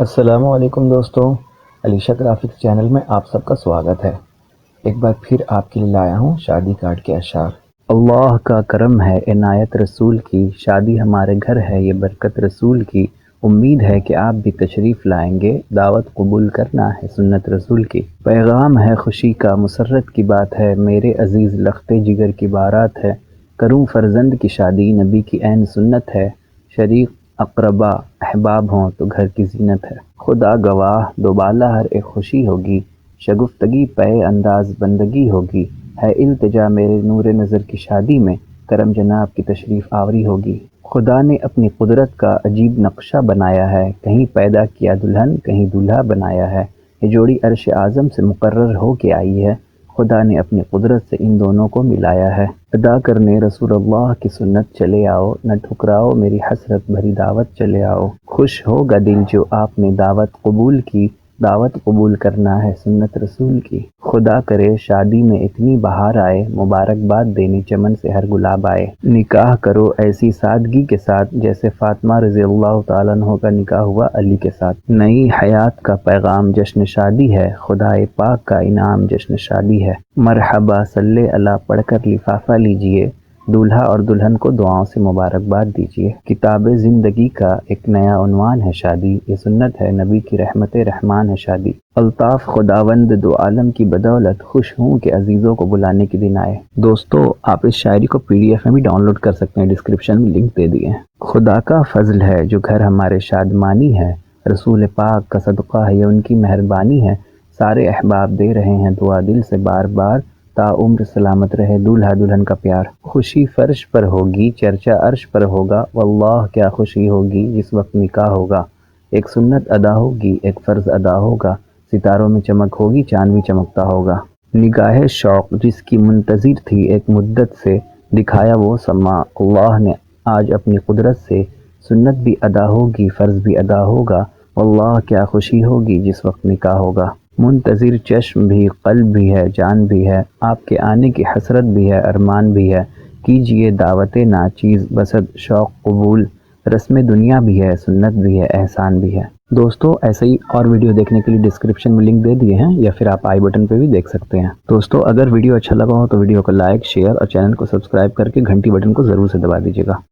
السلام علیکم دوستوں، علیشہ گرافکس چینل میں آپ سب کا سواگت ہے۔ ایک بار پھر آپ کے لیے لایا ہوں شادی کارڈ کے اشعار۔ اللہ کا کرم ہے عنایت رسول کی، شادی ہمارے گھر ہے یہ برکت رسول کی، امید ہے کہ آپ بھی تشریف لائیں گے، دعوت قبول کرنا ہے سنت رسول کی، پیغام ہے خوشی کا مسرت کی بات ہے، میرے عزیز لخت جگر کی بارات ہے، کروں فرزند کی شادی نبی کی عین سنت ہے، شریک اقربا احباب ہوں تو گھر کی زینت ہے، خدا گواہ دوبالا ہر ایک خوشی ہوگی، شگفتگی پے انداز بندگی ہوگی، ہے التجا میرے نور نظر کی شادی میں، کرم جناب کی تشریف آوری ہوگی، خدا نے اپنی قدرت کا عجیب نقشہ بنایا ہے، کہیں پیدا کیا دلہن کہیں دولہا بنایا ہے، یہ جوڑی عرش اعظم سے مقرر ہو کے آئی ہے، خدا نے اپنی قدرت سے ان دونوں کو ملایا ہے، ادا کرنے رسول اللہ کی سنت چلے آؤ، نہ ٹھکراؤ میری حسرت بھری دعوت چلے آؤ، خوش ہوگا دل جو آپ نے دعوت قبول کی، دعوت قبول کرنا ہے سنت رسول کی، خدا کرے شادی میں اتنی بہار آئے، مبارکباد دینے چمن سے ہر گلاب آئے، نکاح کرو ایسی سادگی کے ساتھ جیسے فاطمہ رضی اللہ تعالیٰ عنہ کا نکاح ہوا علی کے ساتھ، نئی حیات کا پیغام جشن شادی ہے، خدائے پاک کا انعام جشن شادی ہے، مرحبا صلی اللہ پڑھ کر لفافہ لیجئے، دولہا اور دلہن کو دعاؤں سے مبارکباد دیجیے، کتاب زندگی کا ایک نیا عنوان ہے شادی، یہ سنت ہے نبی کی رحمت رحمان ہے شادی، الطاف خداوند دو عالم کی بدولت خوش ہوں کہ عزیزوں کو بلانے کے دن آئے۔ دوستو آپ اس شاعری کو PDF میں بھی ڈاؤن لوڈ کر سکتے ہیں، ڈسکرپشن میں لنک دے دیے ہیں۔ خدا کا فضل ہے جو گھر ہمارے شادمانی ہے، رسول پاک کا صدقہ ہے یہ ان کی مہربانی ہے، سارے احباب دے رہے ہیں دعا دل سے بار بار، تا عمر سلامت رہے دولہا دلہن کا پیار، خوشی فرش پر ہوگی چرچا عرش پر ہوگا، واللہ کیا خوشی ہوگی جس وقت نکاح ہوگا، ایک سنت ادا ہوگی ایک فرض ادا ہوگا، ستاروں میں چمک ہوگی چاند بھی چمکتا ہوگا، نگاہ شوق جس کی منتظر تھی ایک مدت سے، دکھایا وہ سما اللہ نے آج اپنی قدرت سے، سنت بھی ادا ہوگی فرض بھی ادا ہوگا، واللہ کیا خوشی ہوگی جس وقت نکاح ہوگا، منتظر چشم بھی قلب بھی ہے جان بھی ہے، آپ کے آنے کی حسرت بھی ہے ارمان بھی ہے، کیجئے دعوت ناچیز بسد شوق قبول، رسم دنیا بھی ہے سنت بھی ہے احسان بھی ہے۔ دوستو ایسے ہی اور ویڈیو دیکھنے کے لیے ڈسکرپشن میں لنک دے دیے ہیں، یا پھر آپ آئی بٹن پہ بھی دیکھ سکتے ہیں۔ دوستو اگر ویڈیو اچھا لگا ہو تو ویڈیو کو لائک شیئر اور چینل کو سبسکرائب کر کے گھنٹی بٹن کو ضرور سے دبا دیجیے گا۔